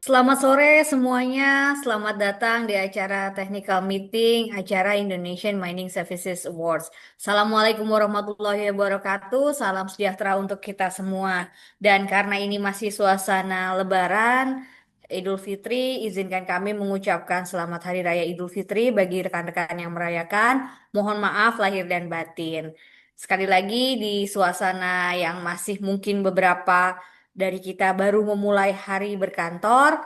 Selamat sore semuanya, selamat datang di acara Technical Meeting, acara Indonesian Mining Services Awards. Assalamualaikum warahmatullahi wabarakatuh, salam sejahtera untuk kita semua. Dan karena ini masih suasana Lebaran, Idul Fitri, izinkan kami mengucapkan Selamat Hari Raya Idul Fitri bagi rekan-rekan yang merayakan. Mohon maaf lahir dan batin. Sekali lagi di suasana yang masih mungkin beberapa dari kita baru memulai hari berkantor,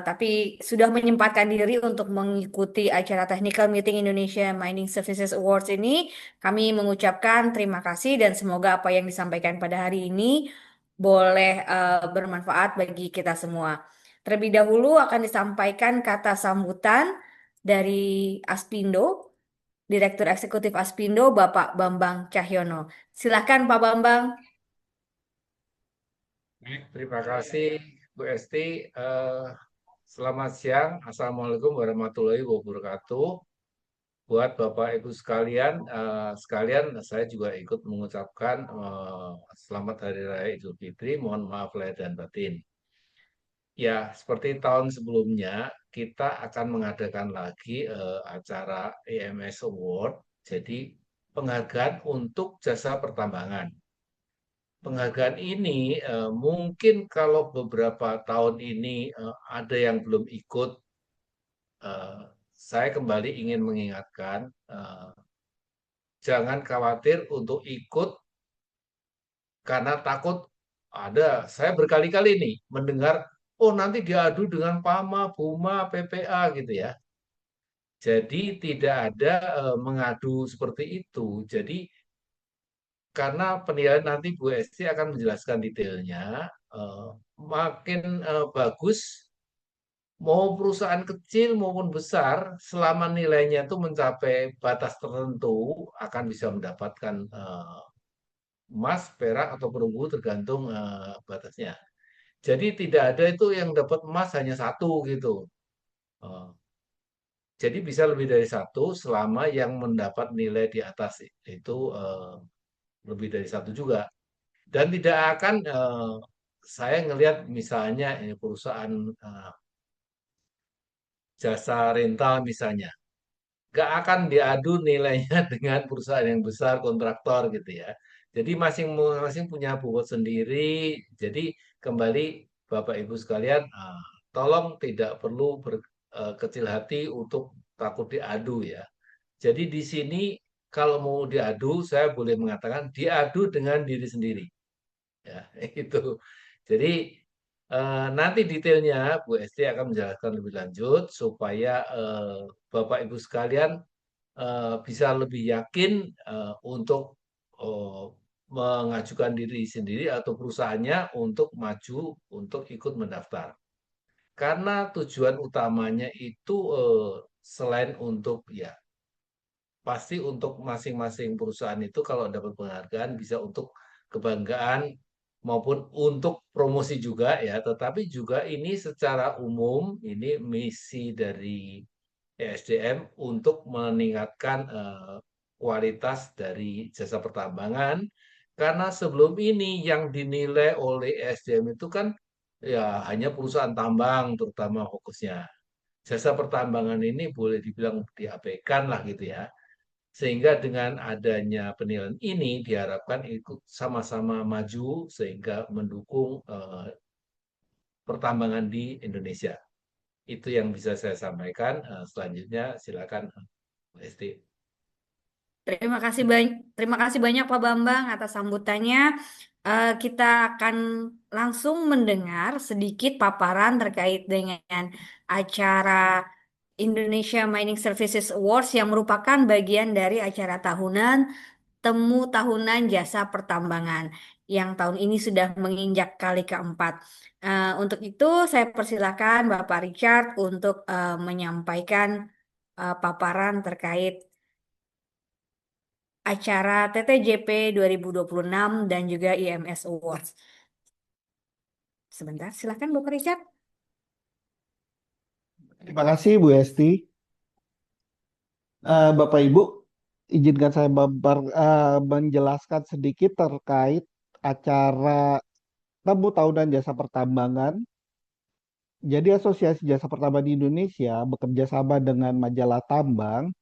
tapi sudah menyempatkan diri untuk mengikuti acara Technical Meeting Indonesia Mining Services Awards ini. Kami mengucapkan terima kasih dan semoga apa yang disampaikan pada hari ini boleh bermanfaat bagi kita semua. Terlebih dahulu akan disampaikan kata sambutan dari Aspindo, Direktur Eksekutif Aspindo, Bapak Bambang Cahyono. Silakan Pak Bambang. Baik, terima kasih Bu Esti. Selamat siang. Assalamualaikum warahmatullahi wabarakatuh. Buat Bapak Ibu sekalian, saya juga ikut mengucapkan Selamat Hari Raya Idul Fitri. Mohon maaf lahir dan batin. Ya, seperti tahun sebelumnya, kita akan mengadakan lagi acara EMS Award. Jadi, penghargaan untuk jasa pertambangan. Penghargaan ini mungkin kalau beberapa tahun ini ada yang belum ikut, eh, saya kembali ingin mengingatkan, jangan khawatir untuk ikut karena takut ada. Saya berkali-kali nih mendengar, oh nanti diadu dengan PAMA, BUMA, PPA gitu ya. Jadi tidak ada mengadu seperti itu. Jadi karena penilaian nanti Bu Esti akan menjelaskan detailnya, eh, makin bagus mau perusahaan kecil maupun besar, selama nilainya itu mencapai batas tertentu, akan bisa mendapatkan emas, perak, atau perunggu tergantung batasnya. Jadi tidak ada itu yang dapat emas hanya satu gitu. Eh, jadi bisa lebih dari satu selama yang mendapat nilai di atas itu lebih dari satu juga. Dan tidak akan saya ngelihat misalnya ini perusahaan jasa rental misalnya nggak akan diadu nilainya dengan perusahaan yang besar kontraktor gitu ya. Jadi masing-masing punya bobot sendiri. Jadi kembali Bapak Ibu sekalian, tolong tidak perlu berkecil hati untuk takut diadu ya. Jadi di sini kalau mau diadu, saya boleh mengatakan diadu dengan diri sendiri. Ya, itu. Jadi nanti detailnya Bu Esti akan menjelaskan lebih lanjut supaya Bapak Ibu sekalian bisa lebih yakin untuk eh, mengajukan diri sendiri atau perusahaannya untuk maju untuk ikut mendaftar. Karena tujuan utamanya itu selain untuk ya pasti untuk masing-masing perusahaan itu kalau dapat penghargaan bisa untuk kebanggaan maupun untuk promosi juga ya, tetapi juga ini secara umum ini misi dari ESDM untuk meningkatkan kualitas dari jasa pertambangan karena sebelum ini yang dinilai oleh ESDM itu kan ya hanya perusahaan tambang terutama fokusnya. Jasa pertambangan ini boleh dibilang diabaikan lah gitu ya. Sehingga dengan adanya penilaian ini diharapkan ikut sama-sama maju sehingga mendukung pertambangan di Indonesia. Itu yang bisa saya sampaikan. Selanjutnya silakan Esti. Terima kasih banyak Pak Bambang atas sambutannya. Kita akan langsung mendengar sedikit paparan terkait dengan acara Indonesia Mining Services Awards yang merupakan bagian dari acara tahunan Temu Tahunan Jasa Pertambangan yang tahun ini sudah menginjak kali keempat. Untuk itu saya persilakan Bapak Richard untuk menyampaikan paparan terkait acara TTJP 2026 dan juga IMS Awards. Sebentar, silakan Bapak Richard. Terima kasih Bu Esti. Bapak Ibu, izinkan saya menjelaskan sedikit terkait acara Temu Tahunan Jasa Pertambangan Jadi Asosiasi Jasa Pertambangan di Indonesia bekerja sama dengan majalah Tambang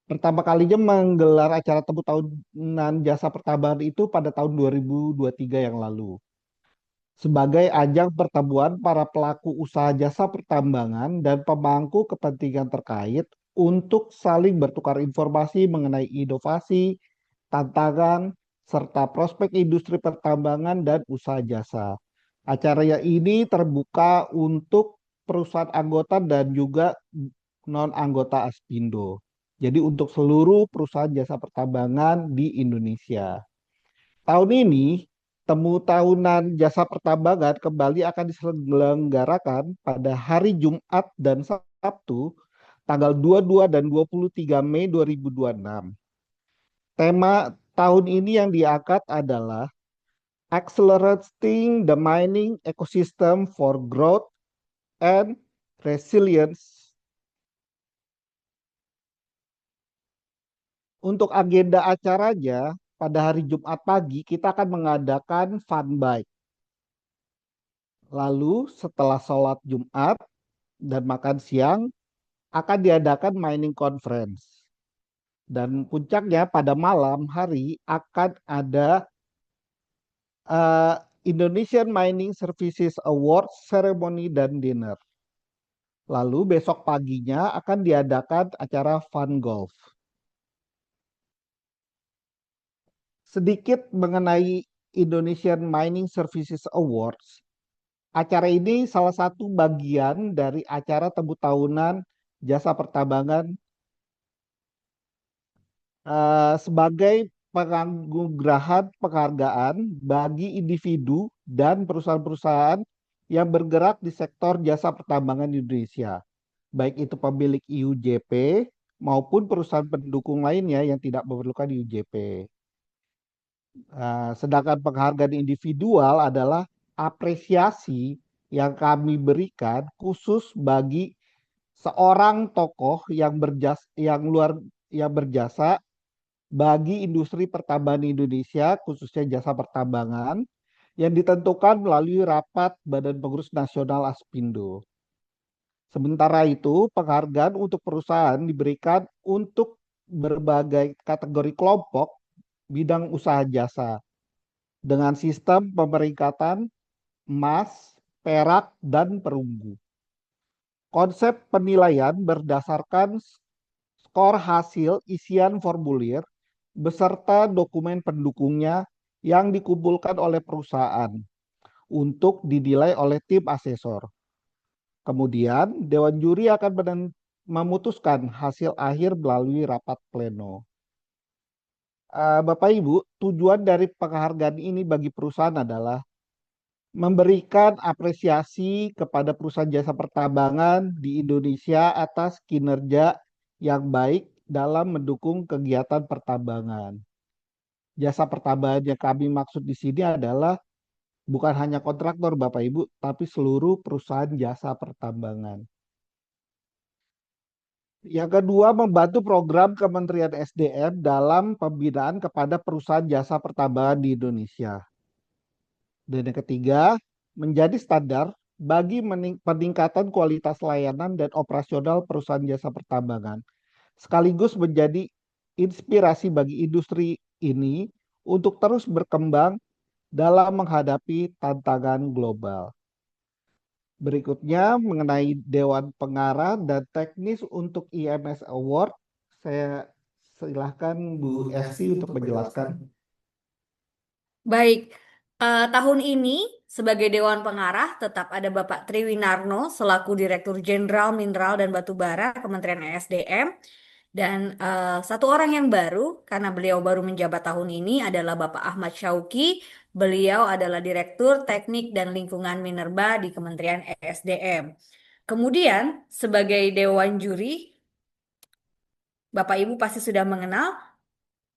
pertama kalinya menggelar acara tepuk tahunan jasa pertambangan itu pada tahun 2023 yang lalu. Sebagai ajang pertemuan para pelaku usaha jasa pertambangan dan pemangku kepentingan terkait untuk saling bertukar informasi mengenai inovasi, tantangan, serta prospek industri pertambangan dan usaha jasa. Acara ini terbuka untuk perusahaan anggota dan juga non-anggota Aspindo. Jadi untuk seluruh perusahaan jasa pertambangan di Indonesia. Tahun ini, temu tahunan jasa pertambangan kembali akan diselenggarakan pada hari Jumat dan Sabtu, tanggal 22 dan 23 Mei 2026. Tema tahun ini yang diangkat adalah Accelerating the Mining Ecosystem for Growth and Resilience. Untuk agenda acaranya, pada hari Jumat pagi kita akan mengadakan fun bike. Lalu setelah sholat Jumat dan makan siang akan diadakan mining conference. Dan puncaknya pada malam hari akan ada Indonesian Mining Services Award Ceremony dan dinner. Lalu besok paginya akan diadakan acara fun golf. Sedikit mengenai Indonesian Mining Services Awards. Acara ini salah satu bagian dari acara temu tahunan jasa pertambangan sebagai penganugerahan penghargaan bagi individu dan perusahaan-perusahaan yang bergerak di sektor jasa pertambangan di Indonesia, baik itu pemilik IUJP maupun perusahaan pendukung lainnya yang tidak memerlukan IUJP. Sedangkan penghargaan individual adalah apresiasi yang kami berikan khusus bagi seorang tokoh yang berjasa bagi industri pertambangan Indonesia, khususnya jasa pertambangan, yang ditentukan melalui rapat Badan Pengurus Nasional Aspindo. Sementara itu, penghargaan untuk perusahaan diberikan untuk berbagai kategori kelompok bidang usaha jasa dengan sistem pemeringkatan emas, perak, dan perunggu. Konsep penilaian berdasarkan skor hasil isian formulir beserta dokumen pendukungnya yang dikumpulkan oleh perusahaan untuk dinilai oleh tim asesor. Kemudian, Dewan Juri akan memutuskan hasil akhir melalui rapat pleno. Bapak Ibu, tujuan dari penghargaan ini bagi perusahaan adalah memberikan apresiasi kepada perusahaan jasa pertambangan di Indonesia atas kinerja yang baik dalam mendukung kegiatan pertambangan. Jasa pertambangan yang kami maksud di sini adalah bukan hanya kontraktor Bapak Ibu, tapi seluruh perusahaan jasa pertambangan. Yang kedua, membantu program Kementerian SDM dalam pembinaan kepada perusahaan jasa pertambangan di Indonesia. Dan yang ketiga, menjadi standar bagi peningkatan kualitas layanan dan operasional perusahaan jasa pertambangan, sekaligus menjadi inspirasi bagi industri ini untuk terus berkembang dalam menghadapi tantangan global. Berikutnya mengenai Dewan Pengarah dan teknis untuk IMS Award, saya silahkan Bu Esti untuk menjelaskan. Baik, tahun ini sebagai Dewan Pengarah tetap ada Bapak Triwinarno selaku Direktur Jenderal Mineral dan Batu Bara Kementerian ESDM. Dan satu orang yang baru, karena beliau baru menjabat tahun ini, adalah Bapak Ahmad Syauqi. Beliau adalah Direktur Teknik dan Lingkungan Minerba di Kementerian ESDM. Kemudian, sebagai Dewan Juri, Bapak Ibu pasti sudah mengenal,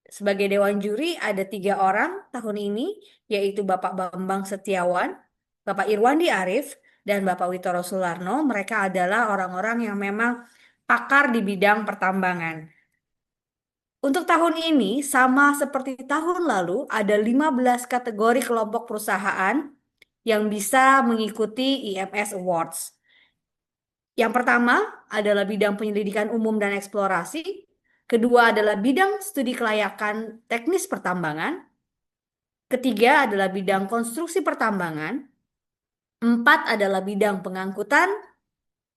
sebagai Dewan Juri ada 3 orang tahun ini, yaitu Bapak Bambang Setiawan, Bapak Irwandi Arif, dan Bapak Witoro Sularno. Mereka adalah orang-orang yang memang pakar di bidang pertambangan. Untuk tahun ini, sama seperti tahun lalu, ada 15 kategori kelompok perusahaan yang bisa mengikuti IMS Awards. Yang pertama adalah bidang penyelidikan umum dan eksplorasi. Kedua adalah bidang studi kelayakan teknis pertambangan. Ketiga adalah bidang konstruksi pertambangan. Empat adalah bidang pengangkutan.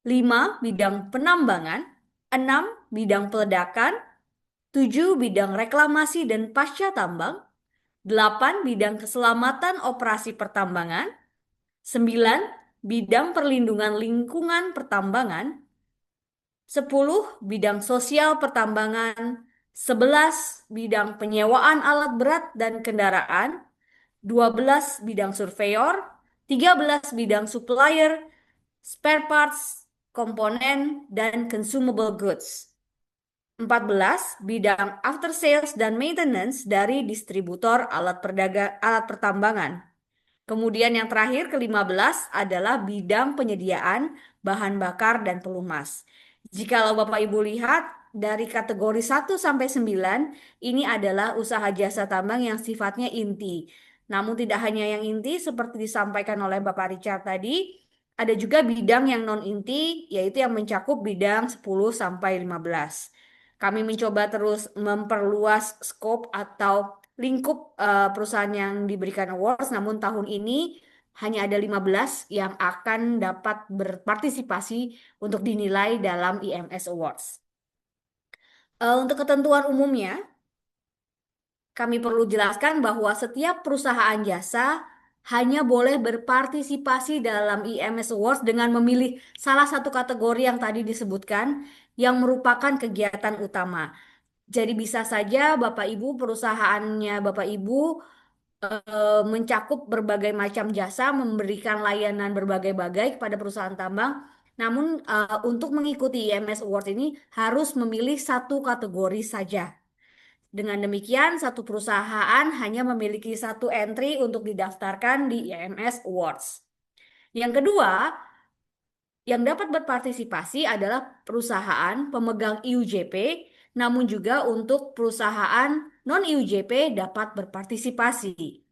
Lima, bidang penambangan. Enam, bidang peledakan. Tujuh, bidang reklamasi dan pasca tambang. Delapan, bidang keselamatan operasi pertambangan. Sembilan, bidang perlindungan lingkungan pertambangan. 10 bidang sosial pertambangan, 11 bidang penyewaan alat berat dan kendaraan, 12 bidang surveyor, 13 bidang supplier, spare parts, komponen, dan consumable goods. 14 bidang after sales dan maintenance dari distributor alat pertambangan. Kemudian yang terakhir ke-15 adalah bidang penyediaan bahan bakar dan pelumas. Jikalau Bapak Ibu lihat dari kategori 1 sampai 9 ini adalah usaha jasa tambang yang sifatnya inti. Namun tidak hanya yang inti seperti disampaikan oleh Bapak Richard tadi, ada juga bidang yang non inti yaitu yang mencakup bidang 10 sampai 15. Kami mencoba terus memperluas skop atau lingkup perusahaan yang diberikan awards, namun tahun ini hanya ada 15 yang akan dapat berpartisipasi untuk dinilai dalam IMS Awards. Untuk ketentuan umumnya, kami perlu jelaskan bahwa setiap perusahaan jasa hanya boleh berpartisipasi dalam IMS Awards dengan memilih salah satu kategori yang tadi disebutkan yang merupakan kegiatan utama. Jadi bisa saja Bapak Ibu perusahaannya Bapak Ibu mencakup berbagai macam jasa, memberikan layanan berbagai-bagai kepada perusahaan tambang. Namun untuk mengikuti IMS Awards ini harus memilih satu kategori saja. Dengan demikian, satu perusahaan hanya memiliki satu entry untuk didaftarkan di IMS Awards. Yang kedua, yang dapat berpartisipasi adalah perusahaan pemegang IUJP, namun juga untuk perusahaan non-IUJP dapat berpartisipasi.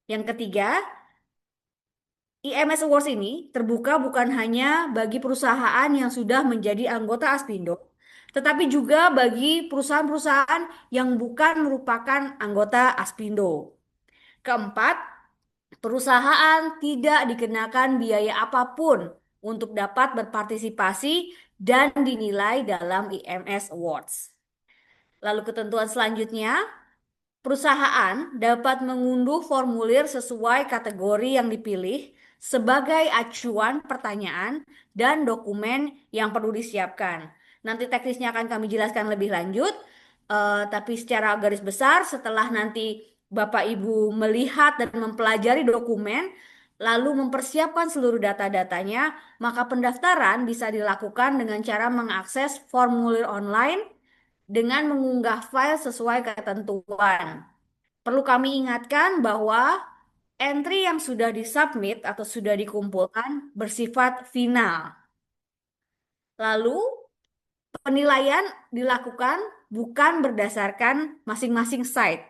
Yang ketiga, IMS Awards ini terbuka bukan hanya bagi perusahaan yang sudah menjadi anggota Aspindo, tetapi juga bagi perusahaan-perusahaan yang bukan merupakan anggota Aspindo. Keempat, perusahaan tidak dikenakan biaya apapun untuk dapat berpartisipasi dan dinilai dalam IMS Awards. Lalu ketentuan selanjutnya, perusahaan dapat mengunduh formulir sesuai kategori yang dipilih sebagai acuan pertanyaan dan dokumen yang perlu disiapkan. Nanti teknisnya akan kami jelaskan lebih lanjut, tapi secara garis besar setelah nanti Bapak Ibu melihat dan mempelajari dokumen, lalu mempersiapkan seluruh data-datanya, maka pendaftaran bisa dilakukan dengan cara mengakses formulir online dengan mengunggah file sesuai ketentuan. Perlu kami ingatkan bahwa entry yang sudah disubmit atau sudah dikumpulkan bersifat final. Lalu penilaian dilakukan bukan berdasarkan masing-masing site,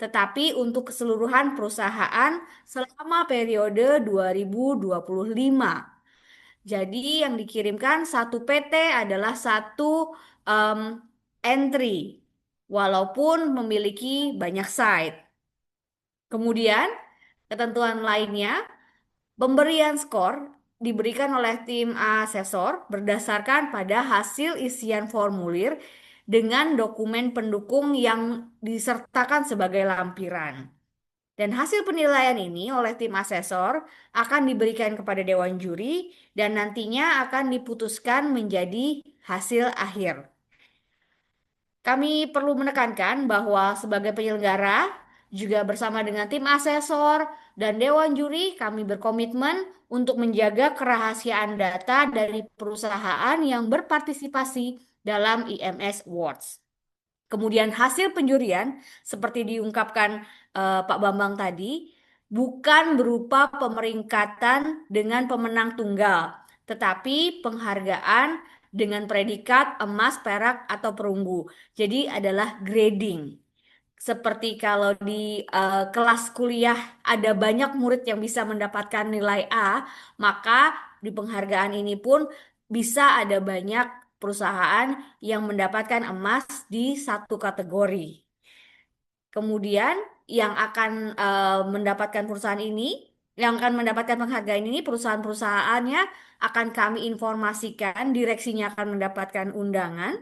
tetapi untuk keseluruhan perusahaan selama periode 2025. Jadi yang dikirimkan satu PT adalah satu em, entry, walaupun memiliki banyak site. Kemudian, ketentuan lainnya, pemberian skor diberikan oleh tim asesor berdasarkan pada hasil isian formulir dengan dokumen pendukung yang disertakan sebagai lampiran. Dan hasil penilaian ini oleh tim asesor akan diberikan kepada dewan juri dan nantinya akan diputuskan menjadi hasil akhir. Kami perlu menekankan bahwa sebagai penyelenggara, juga bersama dengan tim asesor dan dewan juri, kami berkomitmen untuk menjaga kerahasiaan data dari perusahaan yang berpartisipasi dalam IMS Awards. Kemudian hasil penjurian, seperti diungkapkan Pak Bambang tadi, bukan berupa pemeringkatan dengan pemenang tunggal, tetapi penghargaan dengan predikat emas, perak, atau perunggu. Jadi adalah grading. Seperti kalau di kelas kuliah ada banyak murid yang bisa mendapatkan nilai A, maka di penghargaan ini pun bisa ada banyak perusahaan yang mendapatkan emas di satu kategori. Kemudian yang akan mendapatkan perusahaan ini, yang akan mendapatkan penghargaan ini, perusahaan-perusahaannya akan kami informasikan, direksinya akan mendapatkan undangan,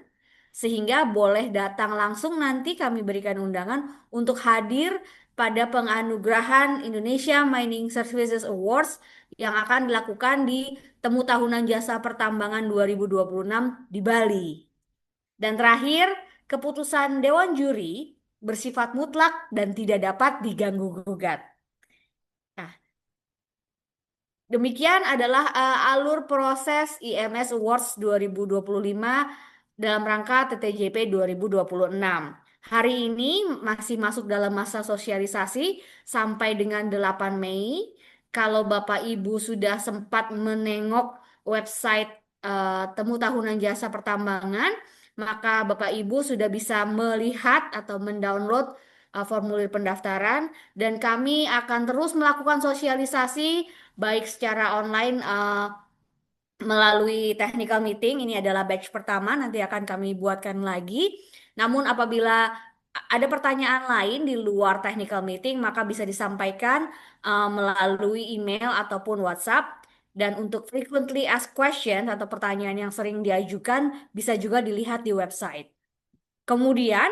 sehingga boleh datang langsung nanti kami berikan undangan untuk hadir pada penganugerahan Indonesia Mining Services Awards yang akan dilakukan di Temu Tahunan Jasa Pertambangan 2026 di Bali. Dan terakhir, keputusan Dewan Juri bersifat mutlak dan tidak dapat diganggu-gugat. Nah, demikian adalah alur proses IMS Awards 2025 dalam rangka TTJP 2026. Hari ini masih masuk dalam masa sosialisasi sampai dengan 8 Mei. Kalau Bapak Ibu sudah sempat menengok website Temu Tahunan Jasa Pertambangan, maka Bapak Ibu sudah bisa melihat atau mendownload formulir pendaftaran dan kami akan terus melakukan sosialisasi baik secara online melalui technical meeting. Ini adalah batch pertama, nanti akan kami buatkan lagi. Namun apabila ada pertanyaan lain di luar technical meeting, maka bisa disampaikan melalui email ataupun WhatsApp. Dan untuk frequently asked question atau pertanyaan yang sering diajukan, bisa juga dilihat di website. Kemudian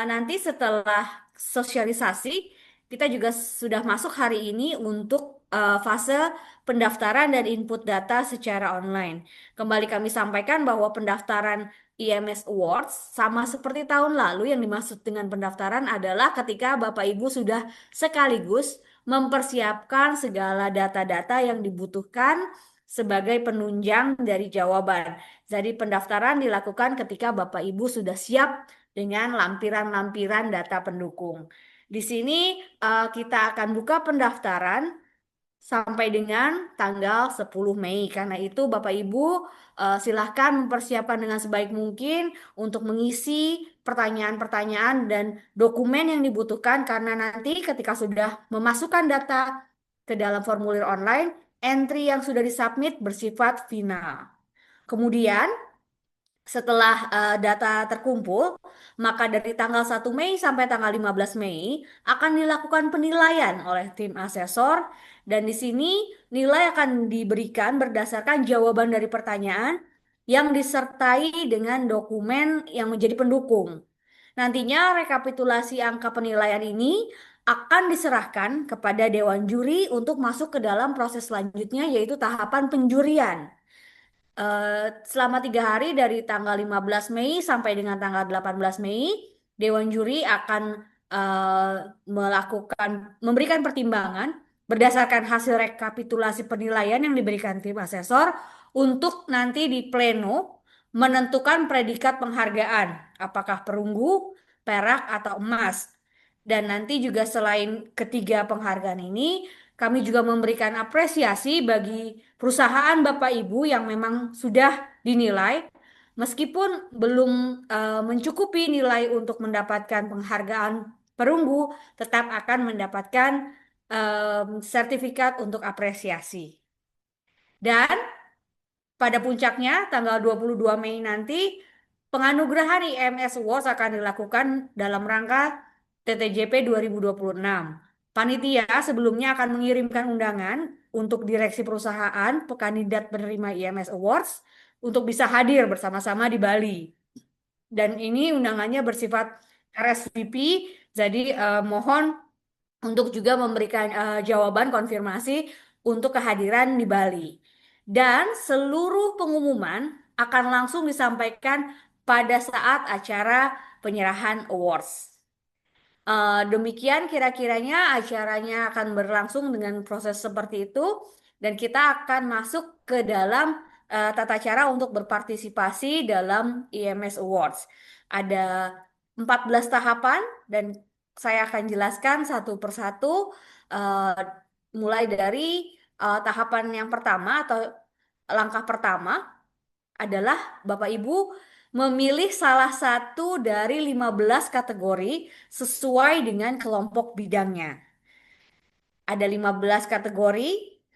nanti setelah sosialisasi, kita juga sudah masuk hari ini untuk fase pendaftaran dan input data secara online. Kembali kami sampaikan bahwa pendaftaran IMS Awards sama seperti tahun lalu, yang dimaksud dengan pendaftaran adalah ketika Bapak Ibu sudah sekaligus mempersiapkan segala data-data yang dibutuhkan sebagai penunjang dari jawaban. Jadi pendaftaran dilakukan ketika Bapak Ibu sudah siap dengan lampiran-lampiran data pendukung. Di sini kita akan buka pendaftaran sampai dengan tanggal 10 Mei. Karena itu Bapak Ibu silahkan mempersiapkan dengan sebaik mungkin untuk mengisi pertanyaan-pertanyaan dan dokumen yang dibutuhkan karena nanti ketika sudah memasukkan data ke dalam formulir online, entry yang sudah disubmit bersifat final. Kemudian setelah data terkumpul, maka dari tanggal 1 Mei sampai tanggal 15 Mei akan dilakukan penilaian oleh tim asesor dan di sini nilai akan diberikan berdasarkan jawaban dari pertanyaan yang disertai dengan dokumen yang menjadi pendukung. Nantinya rekapitulasi angka penilaian ini akan diserahkan kepada Dewan Juri untuk masuk ke dalam proses selanjutnya yaitu tahapan penjurian. Selama 3 hari dari tanggal 15 Mei sampai dengan tanggal 18 Mei, Dewan Juri akan eh, memberikan pertimbangan berdasarkan hasil rekapitulasi penilaian yang diberikan tim asesor untuk nanti di pleno menentukan predikat penghargaan, apakah perunggu, perak, atau emas. Dan nanti juga selain ketiga penghargaan ini, kami juga memberikan apresiasi bagi perusahaan Bapak Ibu yang memang sudah dinilai, meskipun belum mencukupi nilai untuk mendapatkan penghargaan perunggu, tetap akan mendapatkan sertifikat untuk apresiasi. Dan pada puncaknya, tanggal 22 Mei nanti, penganugerahan IMS Awards akan dilakukan dalam rangka TTJP 2026. Panitia sebelumnya akan mengirimkan undangan untuk direksi perusahaan, kandidat penerima IMS Awards, untuk bisa hadir bersama-sama di Bali. Dan ini undangannya bersifat RSVP, jadi mohon untuk juga memberikan jawaban konfirmasi untuk kehadiran di Bali. Dan seluruh pengumuman akan langsung disampaikan pada saat acara penyerahan awards. Demikian kira-kiranya acaranya akan berlangsung dengan proses seperti itu dan kita akan masuk ke dalam tata cara untuk berpartisipasi dalam IMS Awards. Ada 14 tahapan dan saya akan jelaskan satu persatu eh, mulai dari tahapan yang pertama atau langkah pertama adalah Bapak Ibu memilih salah satu dari 15 kategori sesuai dengan kelompok bidangnya. Ada 15 kategori,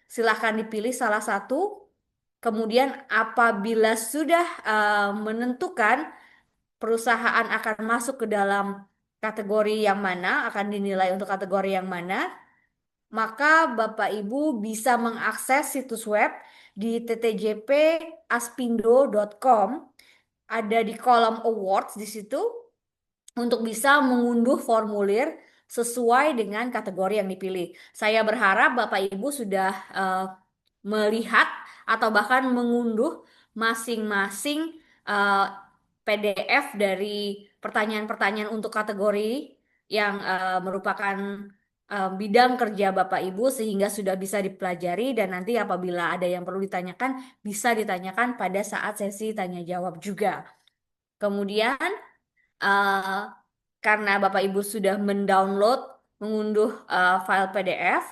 silahkan dipilih salah satu Kemudian apabila sudah menentukan perusahaan akan masuk ke dalam kategori yang mana, akan dinilai untuk kategori yang mana, maka Bapak Ibu bisa mengakses situs web di ttjp.aspindo.com. Ada di kolom awards di situ untuk bisa mengunduh formulir sesuai dengan kategori yang dipilih. Saya berharap Bapak Ibu sudah melihat atau bahkan mengunduh masing-masing eh, PDF dari pertanyaan-pertanyaan untuk kategori yang merupakan bidang kerja Bapak Ibu sehingga sudah bisa dipelajari dan nanti apabila ada yang perlu ditanyakan bisa ditanyakan pada saat sesi tanya jawab juga. Kemudian eh, karena Bapak Ibu sudah mendownload, mengunduh file PDF,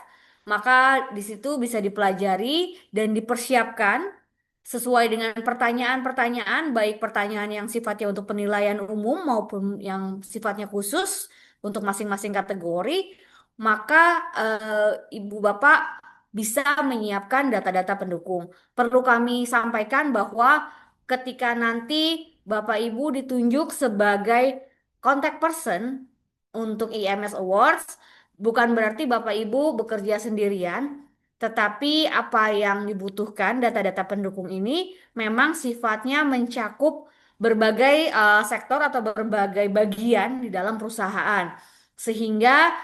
maka di situ bisa dipelajari dan dipersiapkan sesuai dengan pertanyaan-pertanyaan, baik pertanyaan yang sifatnya untuk penilaian umum maupun yang sifatnya khusus untuk masing-masing kategori, maka Ibu Bapak bisa menyiapkan data-data pendukung. Perlu kami sampaikan bahwa ketika nanti Bapak Ibu ditunjuk sebagai contact person untuk IMS Awards, bukan berarti Bapak Ibu bekerja sendirian, tetapi apa yang dibutuhkan data-data pendukung ini memang sifatnya mencakup berbagai sektor atau berbagai bagian di dalam perusahaan. Sehingga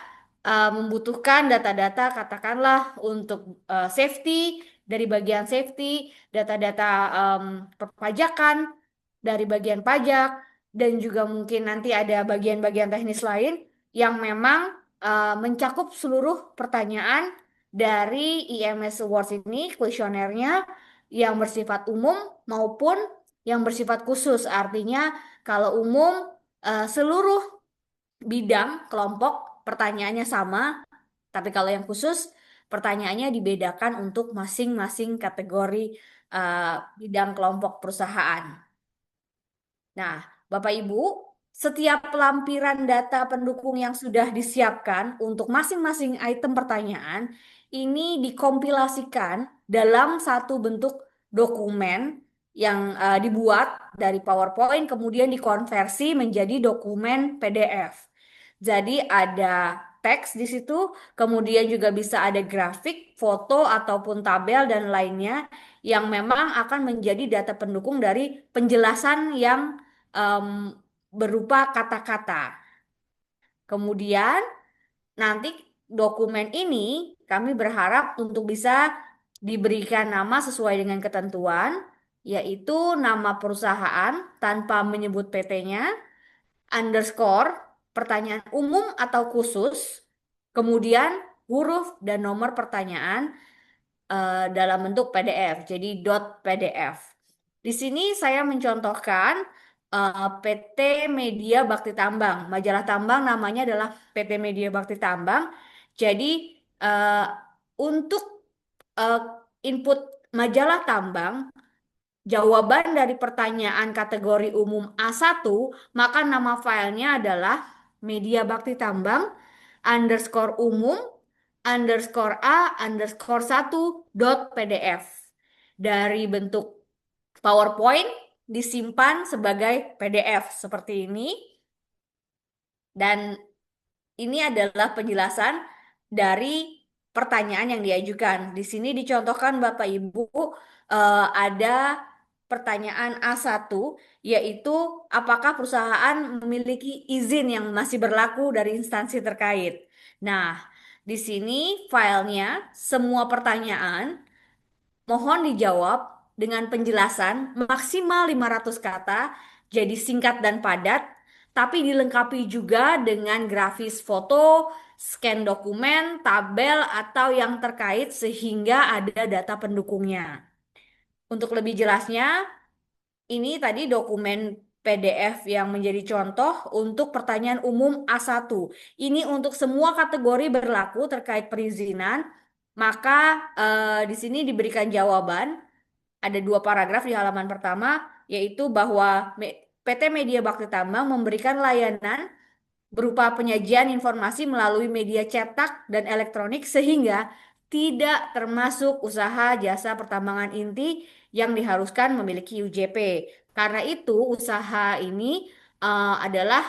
membutuhkan data-data katakanlah untuk safety, dari bagian safety, data-data perpajakan dari bagian pajak, dan juga mungkin nanti ada bagian-bagian teknis lain yang memang mencakup seluruh pertanyaan dari IMS Awards ini, kuesionernya yang bersifat umum maupun yang bersifat khusus. Artinya kalau umum seluruh bidang kelompok pertanyaannya sama, tapi kalau yang khusus pertanyaannya dibedakan untuk masing-masing kategori bidang kelompok perusahaan. Nah, Bapak Ibu, setiap lampiran data pendukung yang sudah disiapkan untuk masing-masing item pertanyaan ini dikompilasikan dalam satu bentuk dokumen yang dibuat dari PowerPoint kemudian dikonversi menjadi dokumen PDF. Jadi ada teks di situ, kemudian juga bisa ada grafik, foto ataupun tabel dan lainnya yang memang akan menjadi data pendukung dari penjelasan yang em, berupa kata-kata. Kemudian nanti dokumen ini kami berharap untuk bisa diberikan nama sesuai dengan ketentuan, yaitu nama perusahaan tanpa menyebut PT-nya, underscore, pertanyaan umum atau khusus, kemudian huruf dan nomor pertanyaan dalam bentuk PDF, jadi .pdf. Di sini saya mencontohkan PT Media Bakti Tambang. Majalah tambang namanya adalah PT Media Bakti Tambang. Jadi eh, untuk eh, input majalah tambang, jawaban dari pertanyaan kategori umum A1, maka nama filenya adalah Media Bakti Tambang underscore umum underscore A underscore 1 dot PDF. Dari bentuk PowerPoint disimpan sebagai PDF seperti ini. Dan ini adalah penjelasan dari pertanyaan yang diajukan. Di sini dicontohkan Bapak Ibu ada pertanyaan A1 yaitu apakah perusahaan memiliki izin yang masih berlaku dari instansi terkait. Nah, di sini filenya semua pertanyaan mohon dijawab dengan penjelasan maksimal 500 kata, jadi singkat dan padat, tapi dilengkapi juga dengan grafis foto, scan dokumen, tabel, atau yang terkait sehingga ada data pendukungnya. Untuk lebih jelasnya, ini tadi dokumen PDF yang menjadi contoh untuk pertanyaan umum A1. Ini untuk semua kategori berlaku terkait perizinan, maka di sini diberikan jawaban ada dua paragraf di halaman pertama, yaitu bahwa PT Media Bakti Tambang memberikan layanan berupa penyajian informasi melalui media cetak dan elektronik sehingga tidak termasuk usaha jasa pertambangan inti yang diharuskan memiliki UJP. Karena itu, usaha ini adalah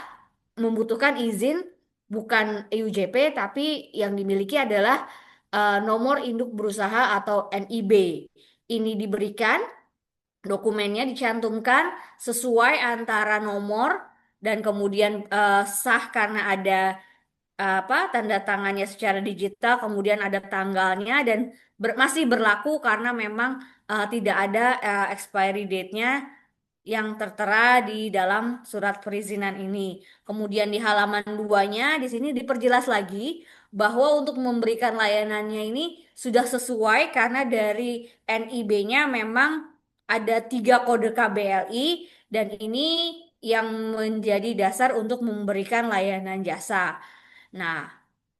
membutuhkan izin bukan UJP, tapi yang dimiliki adalah nomor induk berusaha atau NIB. Ini diberikan, dokumennya dicantumkan sesuai antara nomor dan kemudian sah karena ada apa tanda tangannya secara digital, kemudian ada tanggalnya dan masih berlaku karena memang tidak ada expiry date-nya yang tertera di dalam surat perizinan ini. Kemudian di halaman 2-nya di sini diperjelas lagi bahwa untuk memberikan layanannya ini sudah sesuai karena dari NIB-nya memang ada 3 kode KBLI dan ini yang menjadi dasar untuk memberikan layanan jasa. Nah,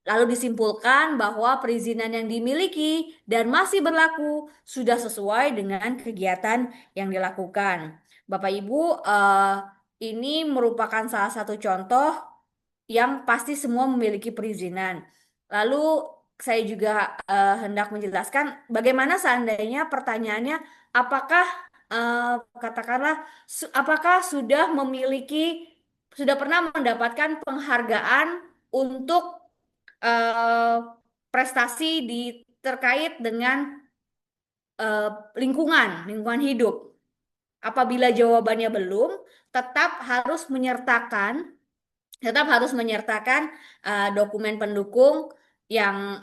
lalu disimpulkan bahwa perizinan yang dimiliki dan masih berlaku sudah sesuai dengan kegiatan yang dilakukan. Bapak Ibu, ini merupakan salah satu contoh yang pasti semua memiliki perizinan. Lalu saya juga hendak menjelaskan bagaimana seandainya pertanyaannya apakah katakanlah apakah sudah sudah pernah mendapatkan penghargaan untuk eh, prestasi terkait dengan eh, lingkungan hidup. Apabila jawabannya belum, tetap harus menyertakan tetap harus menyertakan dokumen pendukung yang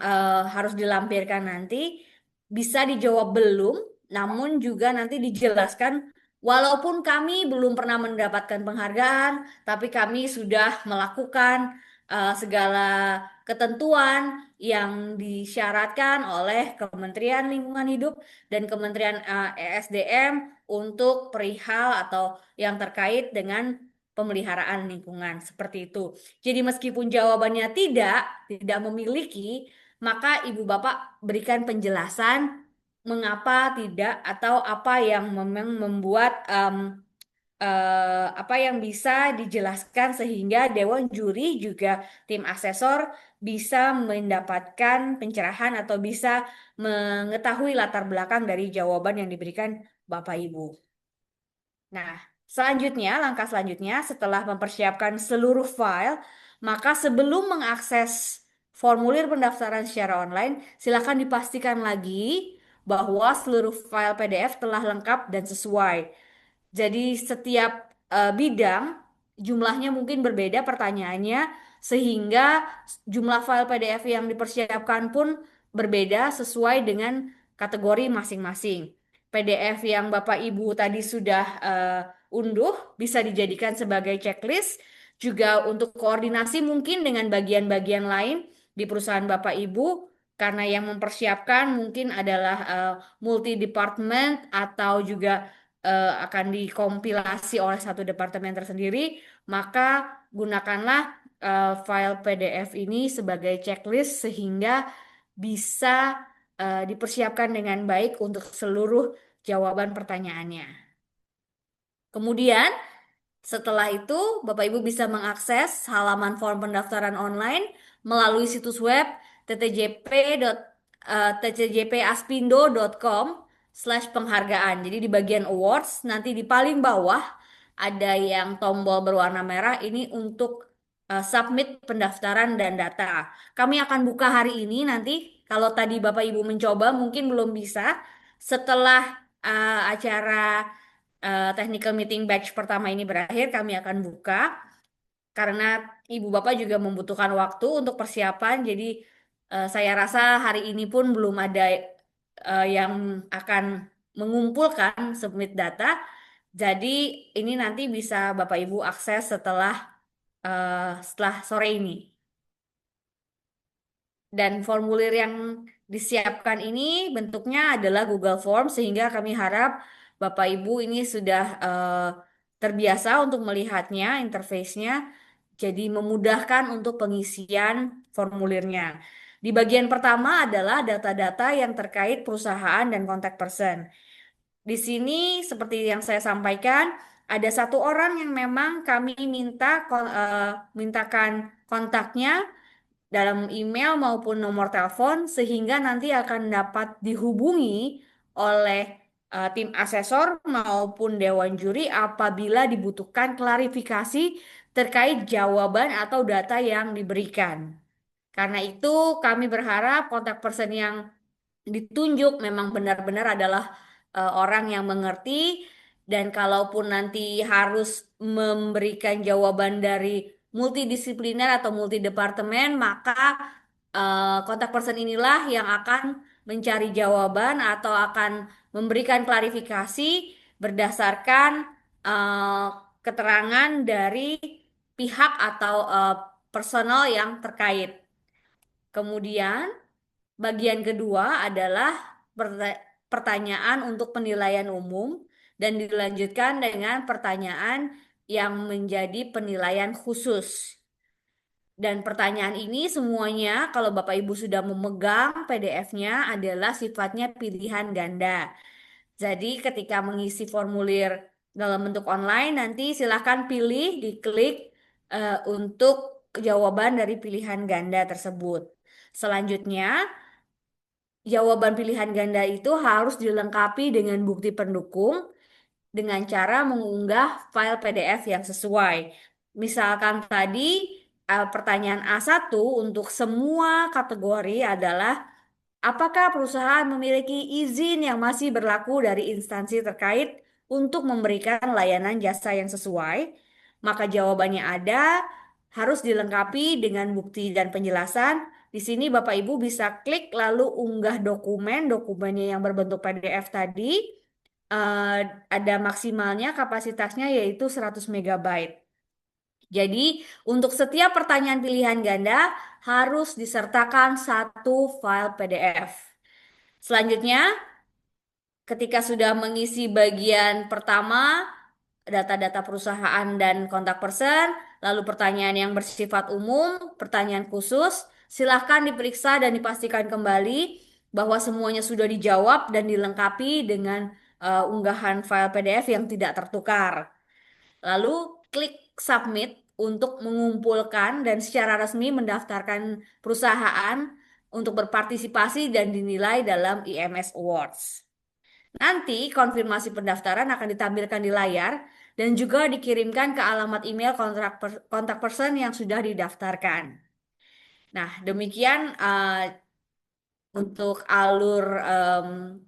harus dilampirkan nanti. Bisa dijawab belum, namun juga nanti dijelaskan walaupun kami belum pernah mendapatkan penghargaan, tapi kami sudah melakukan segala ketentuan yang disyaratkan oleh Kementerian Lingkungan Hidup dan Kementerian ESDM untuk perihal atau yang terkait dengan pemeliharaan lingkungan seperti itu. Jadi meskipun jawabannya tidak memiliki, maka ibu bapak berikan penjelasan mengapa tidak atau apa yang memang membuat apa yang bisa dijelaskan sehingga dewan juri juga tim asesor bisa mendapatkan pencerahan atau bisa mengetahui latar belakang dari jawaban yang diberikan Bapak Ibu. Nah, selanjutnya, langkah selanjutnya setelah mempersiapkan seluruh file, maka sebelum mengakses formulir pendaftaran secara online, silakan dipastikan lagi bahwa seluruh file PDF telah lengkap dan sesuai. Jadi setiap bidang jumlahnya mungkin berbeda pertanyaannya sehingga jumlah file PDF yang dipersiapkan pun berbeda sesuai dengan kategori masing-masing. PDF yang Bapak Ibu tadi sudah unduh bisa dijadikan sebagai checklist juga untuk koordinasi mungkin dengan bagian-bagian lain di perusahaan Bapak Ibu karena yang mempersiapkan mungkin adalah multi department atau juga akan dikompilasi oleh satu departemen tersendiri, maka gunakanlah file PDF ini sebagai checklist sehingga bisa dipersiapkan dengan baik untuk seluruh jawaban pertanyaannya. Kemudian, setelah itu, Bapak Ibu bisa mengakses halaman form pendaftaran online melalui situs web ttjpaspindo.com/penghargaan. Jadi di bagian awards, nanti di paling bawah ada yang tombol berwarna merah ini untuk submit pendaftaran dan data. Kami akan buka hari ini nanti. Kalau tadi Bapak Ibu mencoba mungkin belum bisa. Setelah acara technical meeting batch pertama ini berakhir, kami akan buka karena ibu bapak juga membutuhkan waktu untuk persiapan. Jadi saya rasa hari ini pun belum ada yang akan mengumpulkan submit data. Jadi ini nanti bisa bapak ibu akses setelah sore ini. Dan formulir yang disiapkan ini bentuknya adalah Google Form sehingga kami harap Bapak Ibu ini sudah terbiasa untuk melihatnya, interface-nya, jadi memudahkan untuk pengisian formulirnya. Di bagian pertama adalah data-data yang terkait perusahaan dan kontak person. Di sini seperti yang saya sampaikan, ada satu orang yang memang kami mintakan kontaknya dalam email maupun nomor telepon sehingga nanti akan dapat dihubungi oleh tim asesor maupun dewan juri apabila dibutuhkan klarifikasi terkait jawaban atau data yang diberikan. Karena itu kami berharap kontak person yang ditunjuk memang benar-benar adalah orang yang mengerti dan kalaupun nanti harus memberikan jawaban dari multidisipliner atau multidepartemen maka kontak person inilah yang akan mencari jawaban atau akan memberikan klarifikasi berdasarkan eh, keterangan dari pihak atau personal yang terkait. Kemudian bagian kedua adalah pertanyaan untuk penilaian umum dan dilanjutkan dengan pertanyaan yang menjadi penilaian khusus. Dan pertanyaan ini semuanya kalau Bapak Ibu sudah memegang PDF-nya adalah sifatnya pilihan ganda. Jadi ketika mengisi formulir dalam bentuk online nanti silakan pilih, diklik untuk jawaban dari pilihan ganda tersebut. Selanjutnya jawaban pilihan ganda itu harus dilengkapi dengan bukti pendukung dengan cara mengunggah file PDF yang sesuai. Misalkan tadi pertanyaan A1 untuk semua kategori adalah apakah perusahaan memiliki izin yang masih berlaku dari instansi terkait untuk memberikan layanan jasa yang sesuai? Maka jawabannya ada, harus dilengkapi dengan bukti dan penjelasan. Di sini Bapak Ibu bisa klik lalu unggah dokumennya yang berbentuk PDF tadi. Eh, ada maksimalnya kapasitasnya yaitu 100 megabyte. Jadi, untuk setiap pertanyaan pilihan ganda harus disertakan satu file PDF. Selanjutnya, ketika sudah mengisi bagian pertama, data-data perusahaan dan kontak person, lalu pertanyaan yang bersifat umum, pertanyaan khusus, silahkan diperiksa dan dipastikan kembali bahwa semuanya sudah dijawab dan dilengkapi dengan unggahan file PDF yang tidak tertukar. Lalu klik submit untuk mengumpulkan dan secara resmi mendaftarkan perusahaan untuk berpartisipasi dan dinilai dalam IMS Awards. Nanti konfirmasi pendaftaran akan ditampilkan di layar dan juga dikirimkan ke alamat email kontak person yang sudah didaftarkan. Nah, demikian untuk alur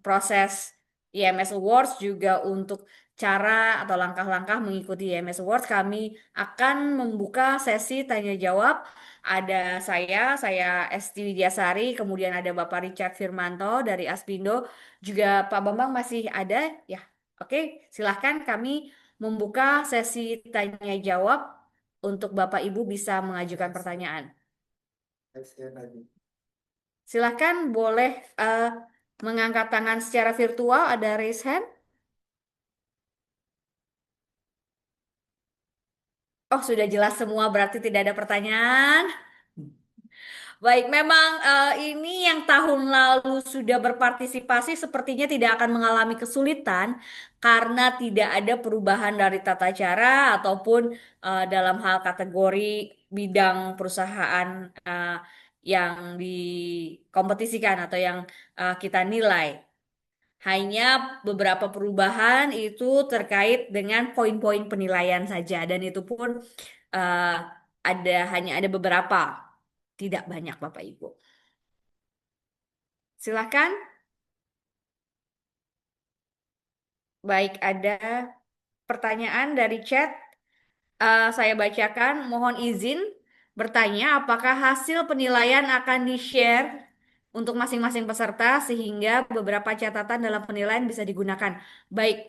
proses IMS Awards juga untuk cara atau langkah-langkah mengikuti IMS Awards kami akan membuka sesi tanya jawab. Ada saya Esti Widyasari, kemudian ada Bapak Richard Firmanto dari Aspindo, juga Pak Bambang masih ada ya. Oke, silahkan kami membuka sesi tanya jawab untuk Bapak Ibu bisa mengajukan pertanyaan. Silahkan boleh mengangkat tangan secara virtual, ada raise hand. Oh, sudah jelas semua, berarti tidak ada pertanyaan. Baik, memang ini yang tahun lalu sudah berpartisipasi sepertinya tidak akan mengalami kesulitan karena tidak ada perubahan dari tata cara ataupun dalam hal kategori bidang perusahaan yang dikompetisikan atau yang kita nilai. Hanya beberapa perubahan itu terkait dengan poin-poin penilaian saja dan itu pun eh, hanya ada beberapa, tidak banyak Bapak Ibu. Silakan. Baik, ada pertanyaan dari chat. Saya bacakan. Mohon izin bertanya apakah hasil penilaian akan di-share untuk masing-masing peserta sehingga beberapa catatan dalam penilaian bisa digunakan. Baik.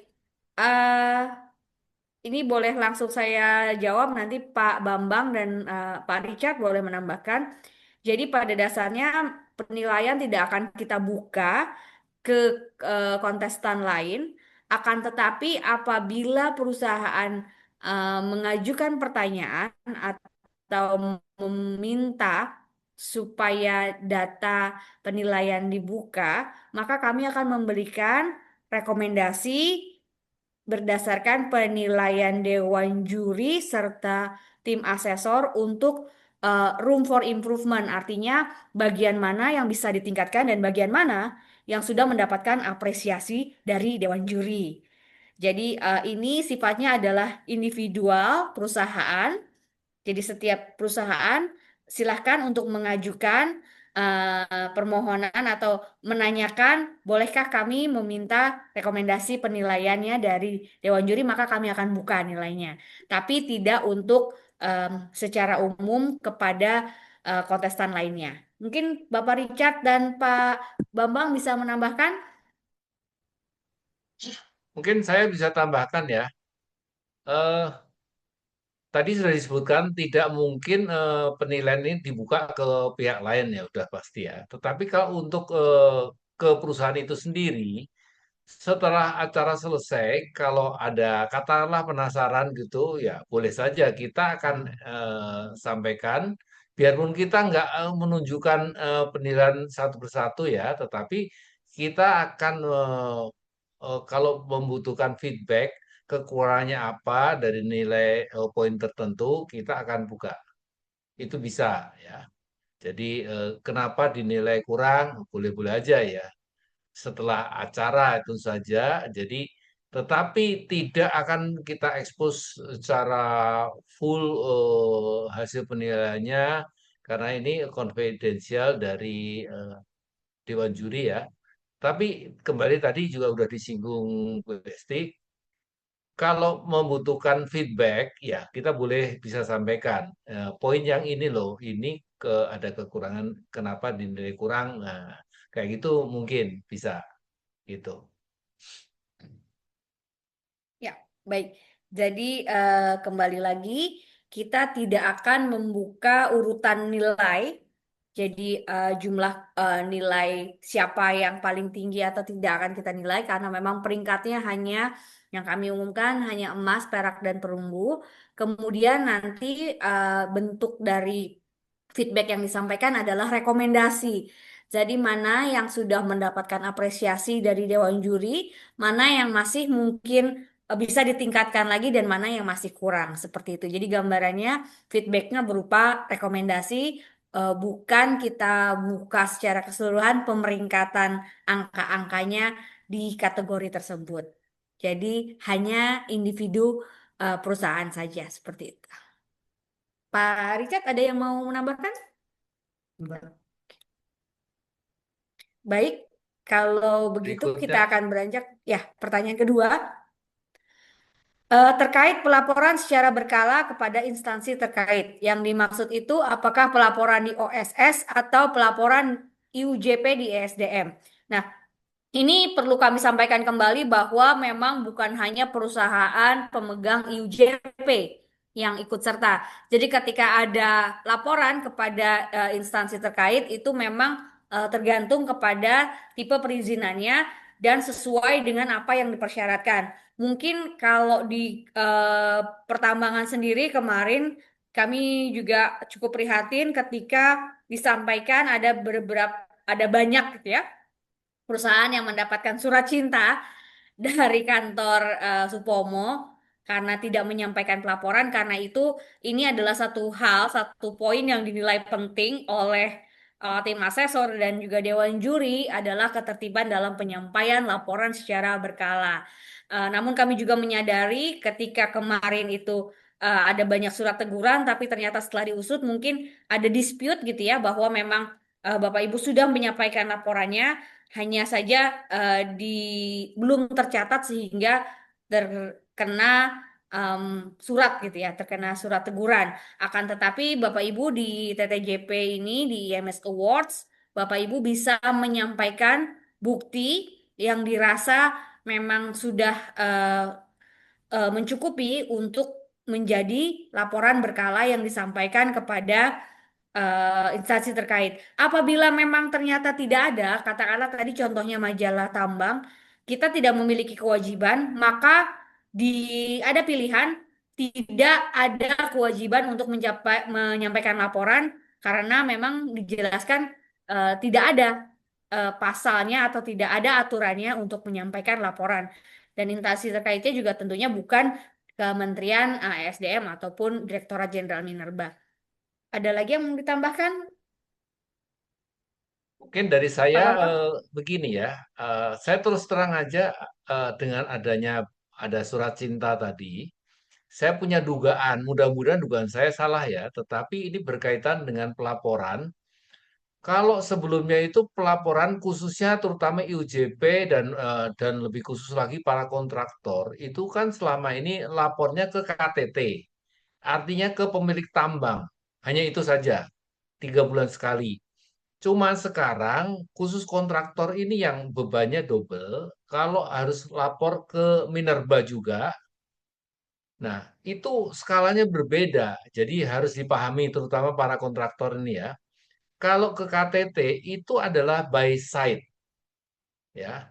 eh, Ini boleh langsung saya jawab nanti Pak Bambang dan Pak Richard boleh menambahkan. Jadi pada dasarnya penilaian tidak akan kita buka ke kontestan lain, akan tetapi apabila perusahaan mengajukan pertanyaan atau meminta supaya data penilaian dibuka, maka kami akan memberikan rekomendasi berdasarkan penilaian dewan juri serta tim asesor untuk room for improvement, artinya bagian mana yang bisa ditingkatkan dan bagian mana yang sudah mendapatkan apresiasi dari Dewan Juri. Jadi ini sifatnya adalah individual perusahaan. Jadi setiap perusahaan silahkan untuk mengajukan permohonan atau menanyakan, bolehkah kami meminta rekomendasi penilaiannya dari Dewan Juri, maka kami akan buka nilainya. Tapi tidak untuk secara umum kepada kontestan lainnya. Mungkin Bapak Richard dan Pak Bambang bisa menambahkan? Mungkin saya bisa tambahkan ya. Eh, Tadi sudah disebutkan tidak mungkin penilaian ini dibuka ke pihak lain ya, udah pasti ya. Tetapi kalau untuk ke perusahaan itu sendiri, setelah acara selesai, kalau ada katakanlah penasaran gitu, ya boleh saja kita akan sampaikan, biarpun kita nggak menunjukkan penilaian satu persatu ya, tetapi kita akan kalau membutuhkan feedback kekurangannya apa dari nilai poin tertentu, kita akan buka. Itu bisa ya. Jadi kenapa dinilai kurang? Boleh-boleh aja ya setelah acara itu saja. Jadi, tetapi tidak akan kita ekspos secara full hasil penilaiannya karena ini konfidensial dari Dewan Juri ya. Tapi kembali tadi juga udah disinggung Bu Esti, kalau membutuhkan feedback, ya kita boleh bisa sampaikan poin yang ini loh, ini ada kekurangan, kenapa dinilai kurang. Nah, kayak gitu mungkin bisa gitu. Ya, baik. Jadi kembali lagi kita tidak akan membuka urutan nilai. Jadi jumlah nilai siapa yang paling tinggi atau tidak akan kita nilai karena memang peringkatnya hanya yang kami umumkan hanya emas, perak dan perunggu. Kemudian nanti bentuk dari feedback yang disampaikan adalah rekomendasi. Jadi mana yang sudah mendapatkan apresiasi dari Dewan Juri, mana yang masih mungkin bisa ditingkatkan lagi dan mana yang masih kurang seperti itu. Jadi gambarannya feedbacknya berupa rekomendasi, bukan kita buka secara keseluruhan pemeringkatan angka-angkanya di kategori tersebut. Jadi hanya individu perusahaan saja seperti itu. Pak Richard ada yang mau menambahkan? Baik, kalau begitu kita Berikutnya, akan beranjak ya pertanyaan kedua. Terkait pelaporan secara berkala kepada instansi terkait. Yang dimaksud itu apakah pelaporan di OSS atau pelaporan IUJP di ESDM. Nah, ini perlu kami sampaikan kembali bahwa memang bukan hanya perusahaan pemegang IUJP yang ikut serta. Jadi ketika ada laporan kepada instansi terkait itu memang tergantung kepada tipe perizinannya dan sesuai dengan apa yang dipersyaratkan. Mungkin kalau di pertambangan sendiri kemarin kami juga cukup prihatin ketika disampaikan ada banyak gitu ya perusahaan yang mendapatkan surat cinta dari kantor Supomo karena tidak menyampaikan pelaporan. Karena itu ini adalah satu poin yang dinilai penting oleh tim asesor dan juga dewan juri adalah ketertiban dalam penyampaian laporan secara berkala. Namun kami juga menyadari ketika kemarin itu ada banyak surat teguran tapi ternyata setelah diusut mungkin ada dispute gitu ya bahwa memang Bapak Ibu sudah menyampaikan laporannya, hanya saja di belum tercatat sehingga terkena em, surat gitu ya, terkena surat teguran. Akan tetapi Bapak Ibu di TTJP ini di IMS Awards, Bapak Ibu bisa menyampaikan bukti yang dirasa memang sudah mencukupi untuk menjadi laporan berkala yang disampaikan kepada instansi terkait. Apabila memang ternyata tidak ada, katakanlah tadi contohnya majalah tambang, kita tidak memiliki kewajiban, maka di ada pilihan tidak ada kewajiban untuk menyampaikan laporan karena memang dijelaskan tidak ada pasalnya atau tidak ada aturannya untuk menyampaikan laporan. Dan instansi terkaitnya juga tentunya bukan Kementerian ESDM ataupun Direktorat Jenderal Minerba. Ada lagi yang mau ditambahkan, Mungkin dari saya Pak Toto? begini ya, saya terus terang aja dengan adanya ada surat cinta tadi, saya punya dugaan, mudah-mudahan dugaan saya salah ya, tetapi ini berkaitan dengan pelaporan. Kalau sebelumnya itu pelaporan khususnya terutama IUJP dan lebih khusus lagi para kontraktor itu kan selama ini lapornya ke KTT, artinya ke pemilik tambang. Hanya itu saja, 3 bulan sekali. Cuma sekarang khusus kontraktor ini yang bebannya double, kalau harus lapor ke Minerba juga, nah itu skalanya berbeda. Jadi harus dipahami terutama para kontraktor ini ya. Kalau ke KTT itu adalah by site ya,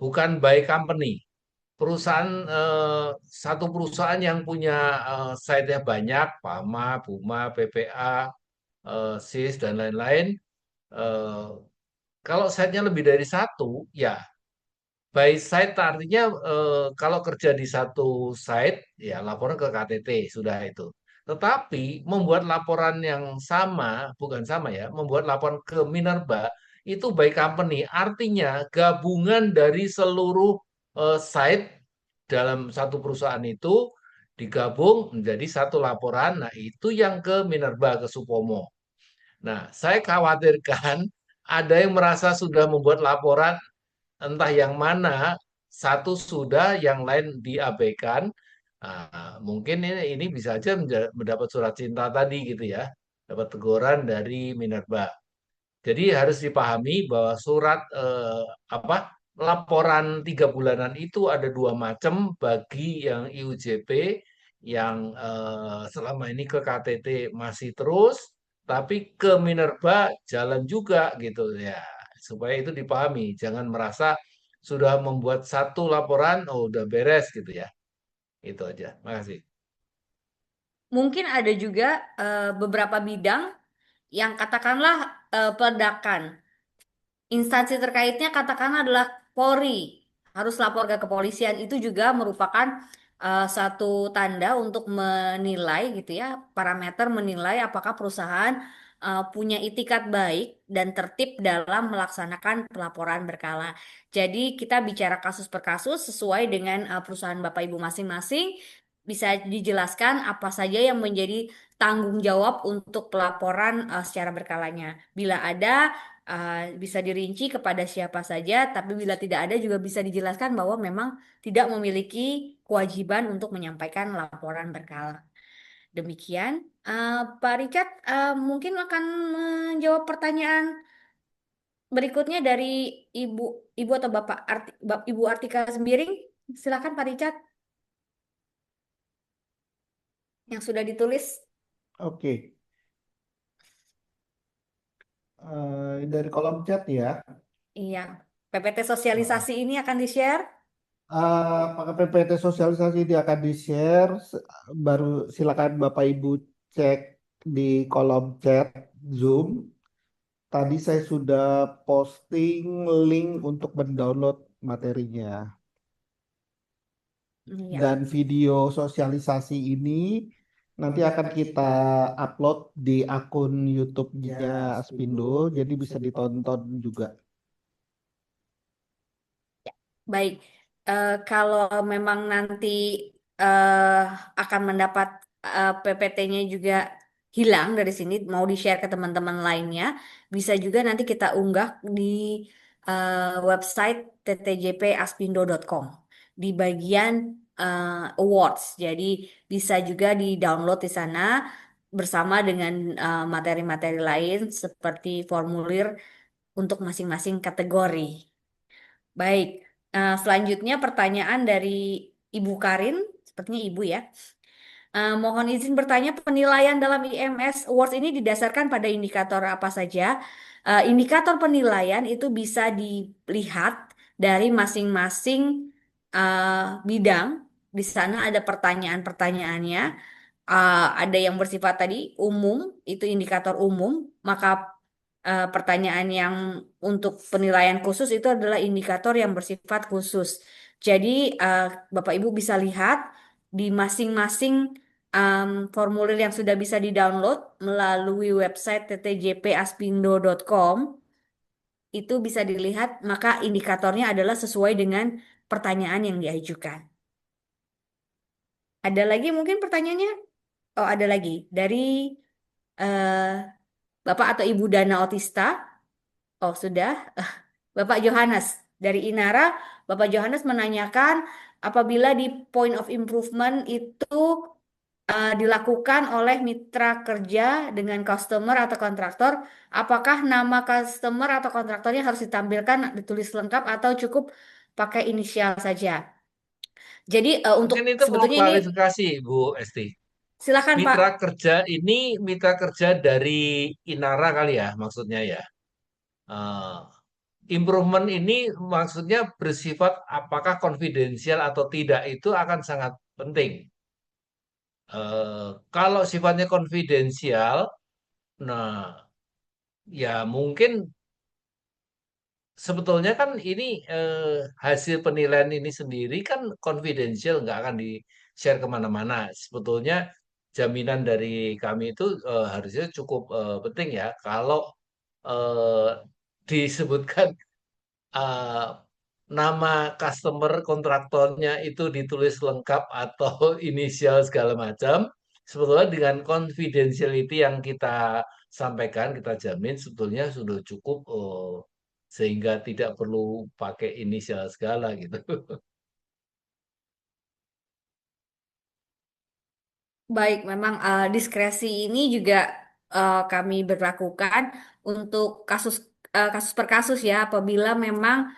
bukan by company. Perusahaan satu perusahaan yang punya site-nya banyak, PAMA, BUMA, PPA, SIS dan lain-lain. eh, Kalau site-nya lebih dari satu, ya by site artinya kalau kerja di satu site, ya laporan ke KTT, sudah itu. Tetapi membuat laporan yang sama, bukan sama ya, membuat laporan ke Minerba, itu by company. Artinya gabungan dari seluruh site dalam satu perusahaan itu digabung menjadi satu laporan. Nah, itu yang ke Minerba, ke Supomo. Nah, saya khawatirkan ada yang merasa sudah membuat laporan entah yang mana, satu sudah, yang lain diabaikan. Mungkin ini bisa aja mendapat surat cinta tadi gitu ya, dapat teguran dari Minerba. Jadi harus dipahami bahwa surat apa laporan 3 bulanan itu ada dua macam bagi yang IUJP yang selama ini ke KTT masih terus, tapi ke Minerba jalan juga gitu ya. Supaya itu dipahami, jangan merasa sudah membuat satu laporan, oh udah beres gitu ya. Itu aja. Makasih. Mungkin ada juga beberapa bidang yang katakanlah peledakan. Instansi terkaitnya katakanlah adalah Polri, harus lapor ke kepolisian. Itu juga merupakan satu tanda untuk menilai gitu ya, parameter menilai apakah perusahaan punya itikat baik dan tertib dalam melaksanakan pelaporan berkala. Jadi kita bicara kasus per kasus sesuai dengan perusahaan Bapak Ibu masing-masing. Bisa dijelaskan apa saja yang menjadi tanggung jawab untuk pelaporan secara berkalanya. Bila ada bisa dirinci kepada siapa saja, tapi bila tidak ada juga bisa dijelaskan bahwa memang tidak memiliki kewajiban untuk menyampaikan laporan berkala. Demikian, Pak Richard mungkin akan menjawab pertanyaan berikutnya dari Ibu, Ibu atau Bapak Ibu Artika Sembiring. Silakan Pak Richard yang sudah ditulis. Oke, dari kolom chat ya. Iya, PPT Uh, sosialisasi ini akan di-share. Pakai PPT sosialisasi dia akan di-share. Baru silakan Bapak Ibu cek di kolom chat Zoom. Tadi saya sudah posting link untuk mendownload materinya. Iya. Dan video sosialisasi ini nanti akan kita upload di akun YouTube-nya Aspindo, jadi bisa ditonton juga. Baik, kalau memang nanti eh, akan mendapat PPT-nya juga hilang dari sini, mau di-share ke teman-teman lainnya, bisa juga nanti kita unggah di website ttjpaspindo.com di bagian awards. Jadi bisa juga di-download di sana bersama dengan materi-materi lain seperti formulir untuk masing-masing kategori. Baik, selanjutnya pertanyaan dari Ibu Karin, sepertinya Ibu ya. Mohon izin bertanya, penilaian dalam IMS Awards ini didasarkan pada indikator apa saja? Indikator penilaian itu bisa dilihat dari masing-masing bidang. Di sana ada pertanyaan-pertanyaannya. Ada yang bersifat tadi umum, itu indikator umum, maka pertanyaan yang untuk penilaian khusus itu adalah indikator yang bersifat khusus. Jadi, Bapak Ibu bisa lihat di masing-masing formulir yang sudah bisa di-download melalui website ttjpaspindo.com. Itu bisa dilihat, maka indikatornya adalah sesuai dengan pertanyaan yang diajukan. Ada lagi mungkin pertanyaannya? Oh, ada lagi. Dari eh, Bapak atau Ibu Dana Otista. Oh, sudah. Bapak Johannes. Dari Inara, Bapak Johannes menanyakan apabila di point of improvement itu dilakukan oleh mitra kerja dengan customer atau kontraktor, apakah nama customer atau kontraktornya harus ditampilkan, ditulis lengkap atau cukup pakai inisial saja? Jadi untuk Mungkin itu perlu sebetulnya ini klarifikasi, Bu Esti. silakan Pak. Mitra kerja ini mitra kerja dari Inara kali ya, maksudnya ya. Eh, Improvement ini maksudnya bersifat apakah konfidensial atau tidak itu akan sangat penting. Kalau sifatnya konfidensial, nah ya mungkin sebetulnya kan ini hasil penilaian ini sendiri kan confidential, nggak akan di-share kemana-mana. Sebetulnya jaminan dari kami itu harusnya cukup penting ya. Kalau eh, disebutkan eh, nama customer kontraktornya itu ditulis lengkap atau inisial segala macam, sebetulnya dengan confidentiality yang kita sampaikan, kita jamin sebetulnya sudah cukup sehingga tidak perlu pakai inisial segala gitu. Baik, memang diskresi ini juga kami berlakukan untuk kasus per kasus ya. Apabila memang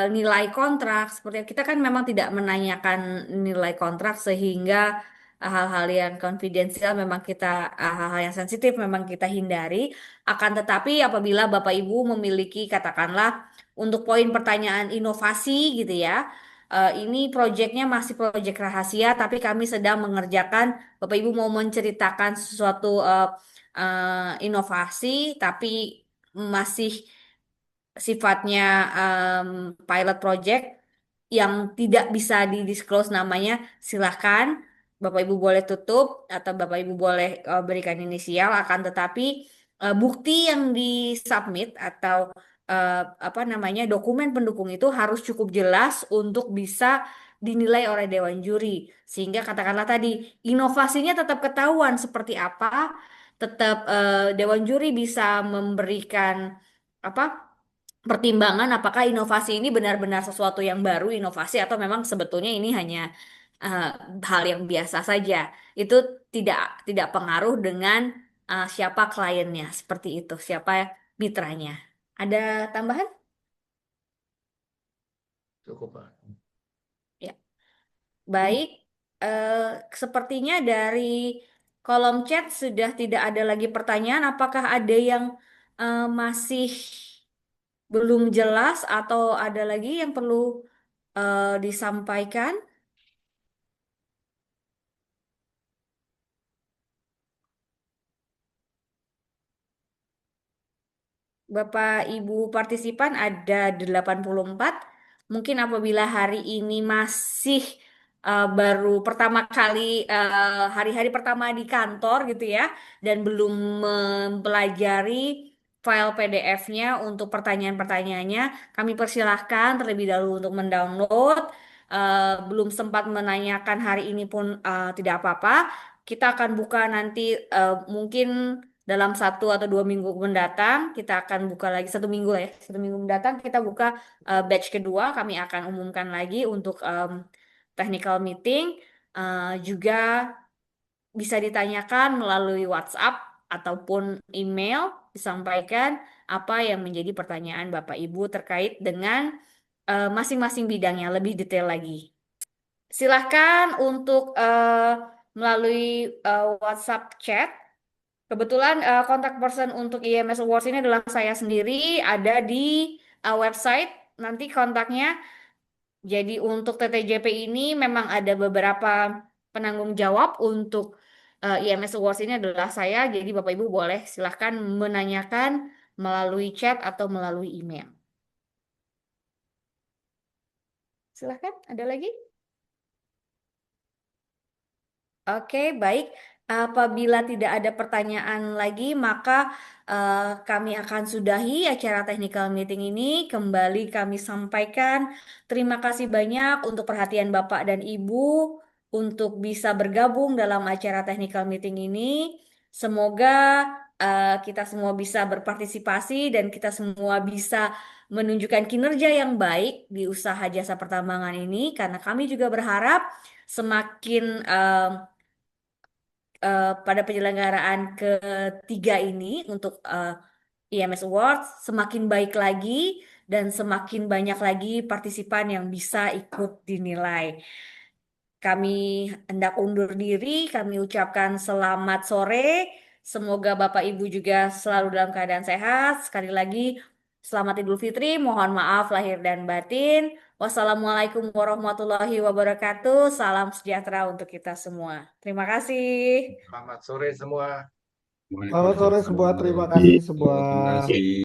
nilai kontrak seperti kita kan memang tidak menanyakan nilai kontrak sehingga hal-hal yang konfidensial memang kita hal-hal yang sensitif memang kita hindari. Akan tetapi apabila Bapak Ibu memiliki katakanlah untuk poin pertanyaan inovasi gitu ya. Ini proyeknya masih proyek rahasia, tapi kami sedang mengerjakan. Bapak Ibu mau menceritakan sesuatu inovasi, tapi masih sifatnya pilot project yang tidak bisa di-disclose namanya, silahkan Bapak Ibu boleh tutup atau Bapak Ibu boleh berikan inisial, akan tetapi bukti yang disubmit atau apa namanya dokumen pendukung itu harus cukup jelas untuk bisa dinilai oleh Dewan Juri. Sehingga katakanlah tadi inovasinya tetap ketahuan seperti apa, tetap Dewan Juri bisa memberikan apa pertimbangan apakah inovasi ini benar-benar sesuatu yang baru, inovasi atau memang sebetulnya ini hanya eh, hal yang biasa saja. Itu tidak tidak pengaruh dengan siapa kliennya, seperti itu, siapa mitranya. Ada tambahan? Cukup, Pak. Ya, baik. Eh, Sepertinya dari kolom chat sudah tidak ada lagi pertanyaan. Apakah ada yang masih belum jelas atau ada lagi yang perlu disampaikan? Bapak Ibu partisipan ada 84. Mungkin apabila hari ini masih baru pertama kali hari-hari pertama di kantor gitu ya dan belum mempelajari file PDF-nya untuk pertanyaan-pertanyaannya, kami persilahkan terlebih dahulu untuk mendownload. Belum sempat menanyakan hari ini pun tidak apa-apa. Kita akan buka nanti mungkin dalam 1 atau 2 minggu mendatang kita akan buka lagi 1 minggu lah ya 1 minggu mendatang kita buka batch kedua, kami akan umumkan lagi untuk technical meeting. Juga bisa ditanyakan melalui WhatsApp ataupun email, disampaikan apa yang menjadi pertanyaan Bapak Ibu terkait dengan masing-masing bidangnya lebih detail lagi. Silahkan untuk melalui WhatsApp chat. Kebetulan kontak person untuk IMS Awards ini adalah saya sendiri, ada di website nanti kontaknya. Jadi untuk TTJP ini memang ada beberapa penanggung jawab untuk IMS Awards ini adalah saya. Jadi Bapak Ibu boleh silahkan menanyakan melalui chat atau melalui email. Silahkan, ada lagi? Oke, baik. Apabila tidak ada pertanyaan lagi, maka kami akan sudahi acara technical meeting ini. Kembali kami sampaikan terima kasih banyak untuk perhatian Bapak dan Ibu untuk bisa bergabung dalam acara technical meeting ini. Semoga kita semua bisa berpartisipasi dan kita semua bisa menunjukkan kinerja yang baik di usaha jasa pertambangan ini, karena kami juga berharap semakin pada penyelenggaraan ketiga ini untuk IMS Awards semakin baik lagi dan semakin banyak lagi partisipan yang bisa ikut dinilai. Kami hendak undur diri, kami ucapkan selamat sore. Semoga Bapak Ibu juga selalu dalam keadaan sehat. Sekali lagi, selamat Idul Fitri. Mohon maaf lahir dan batin. Wassalamualaikum warahmatullahi wabarakatuh. Salam sejahtera untuk kita semua. Terima kasih. Selamat sore semua. Selamat sore semua, terima Waalaikumsalam. kasih semua. Terima kasih.